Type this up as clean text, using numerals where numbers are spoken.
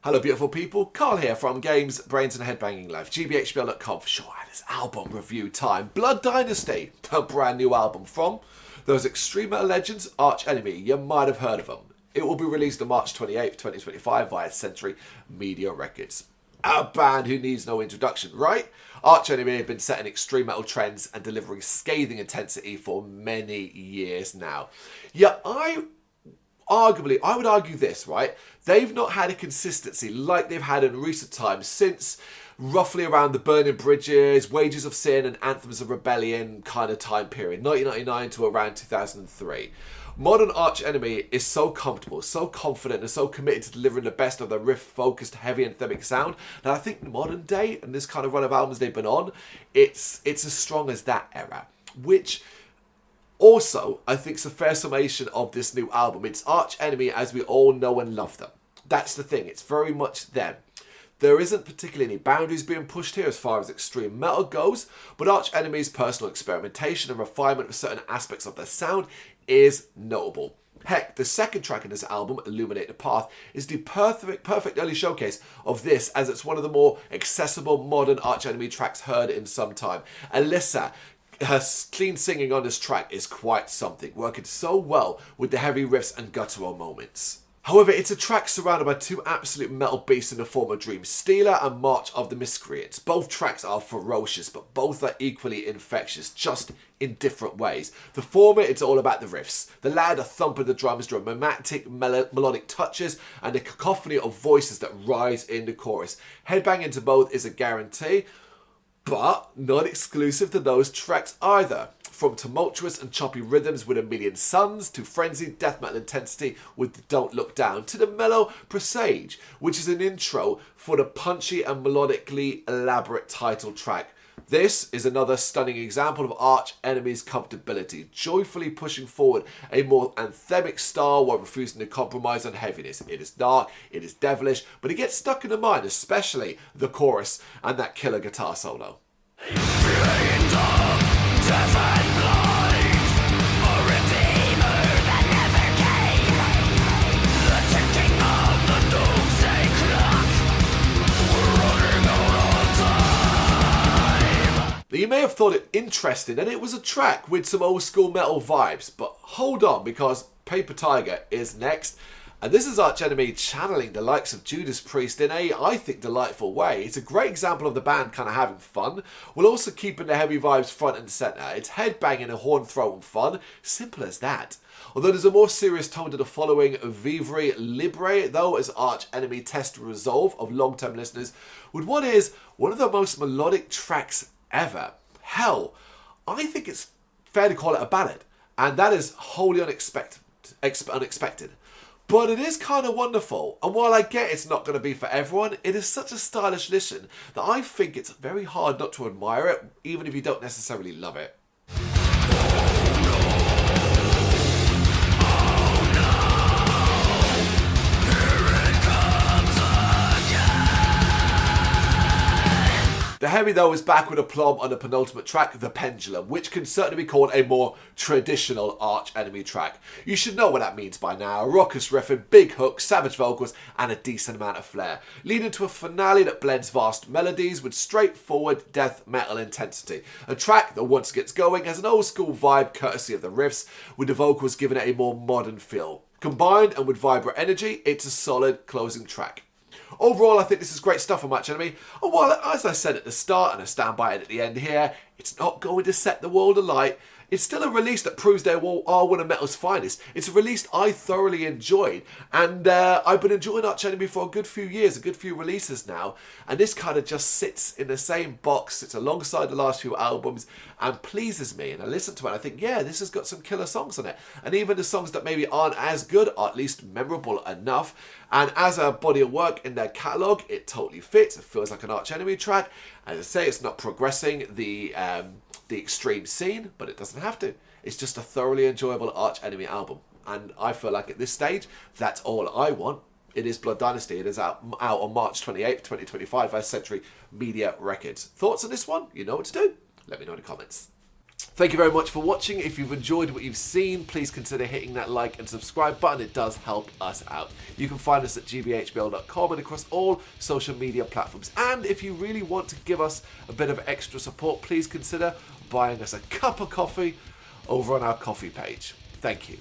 Hello beautiful people, Carl here from Games, Brains and Headbanging Life, gbhblofficial for sure. It's album review time. Blood Dynasty, a brand new album from those extreme metal legends, Arch Enemy. You might have heard of them. It will be released on March 28th, 2025 via Century Media Records. A band who needs no introduction, right? Arch Enemy have been setting extreme metal trends and delivering scathing intensity for many years now. Yeah, I would argue this, right? They've not had a consistency like they've had in recent times since roughly around the Burning Bridges, Wages of Sin and Anthems of Rebellion kind of time period, 1999 to around 2003. Modern Arch Enemy is so comfortable, so confident and so committed to delivering the best of the riff-focused, heavy anthemic sound that I think modern day and this kind of run of albums they've been on, it's as strong as that era, which also, I think it's a fair summation of this new album. It's Arch Enemy as we all know and love them. That's the thing, it's very much them. There isn't particularly any boundaries being pushed here as far as extreme metal goes, but Arch Enemy's personal experimentation and refinement of certain aspects of their sound is notable. Heck, the second track in this album, Illuminate the Path, is the perfect early showcase of this, as it's one of the more accessible modern Arch Enemy tracks heard in some time. Alyssa, her clean singing on this track is quite something, working so well with the heavy riffs and guttural moments. However, it's a track surrounded by two absolute metal beasts in the form of Dream Stealer and March of the Miscreants. Both tracks are ferocious, but both are equally infectious, just in different ways. The former, it's all about the riffs. The louder thump of the drums, dramatic melodic touches, and the cacophony of voices that rise in the chorus. Headbanging to both is a guarantee, but not exclusive to those tracks either. From tumultuous and choppy rhythms with A Million Suns to frenzied death metal intensity with Don't Look Down to the mellow Presage, which is an intro for the punchy and melodically elaborate title track. This is another stunning example of Arch Enemy's comfortability, joyfully pushing forward a more anthemic style while refusing to compromise on heaviness. It is dark, it is devilish, but it gets stuck in the mind, especially the chorus and that killer guitar solo. Now, you may have thought it interesting and it was a track with some old school metal vibes, but hold on, because Paper Tiger is next. And this is Arch Enemy channeling the likes of Judas Priest in a, I think, delightful way. It's a great example of the band kind of having fun, while also keeping the heavy vibes front and centre. It's headbanging and horn throwing fun, simple as that. Although there's a more serious tone to the following Vivre Libre, though, as Arch Enemy test resolve of long-term listeners, with what is one of the most melodic tracks ever. Hell, I think it's fair to call it a ballad, and that is wholly unexpected. But it is kind of wonderful, and while I get it's not going to be for everyone, it is such a stylish listen that I think it's very hard not to admire it, even if you don't necessarily love it. The heavy, though, is back with aplomb on the penultimate track, The Pendulum, which can certainly be called a more traditional Arch Enemy track. You should know what that means by now. A raucous riffing, big hook, savage vocals, and a decent amount of flair, leading to a finale that blends vast melodies with straightforward death metal intensity. A track that once gets going has an old school vibe courtesy of the riffs, with the vocals giving it a more modern feel. Combined and with vibrant energy, it's a solid closing track. Overall, I think this is great stuff from Arch Enemy, and while, as I said at the start, and I stand by it at the end here, it's not going to set the world alight, it's still a release that proves they are one of metal's finest. It's a release I thoroughly enjoyed, and I've been enjoying Arch Enemy for a good few years, a good few releases now, and this kind of just sits in the same box, sits alongside the last few albums, and pleases me, and I listen to it and I think, yeah, this has got some killer songs on it, and even the songs that maybe aren't as good are at least memorable enough, and as a body of work in their catalogue, it totally fits. It feels like an Arch Enemy track. As I say, it's not progressing the extreme scene, but it doesn't have to. It's just a thoroughly enjoyable Arch Enemy album, and I feel like at this stage, that's all I want. It is Blood Dynasty. It is out on March 28th, 2025 by Century Media Records. Thoughts on this one? You know what to do. Let me know in the comments. Thank you very much for watching. If you've enjoyed what you've seen, please consider hitting that like and subscribe button. It does help us out. You can find us at gbhbl.com and across all social media platforms. And if you really want to give us a bit of extra support, please consider buying us a cup of coffee over on our coffee page. Thank you.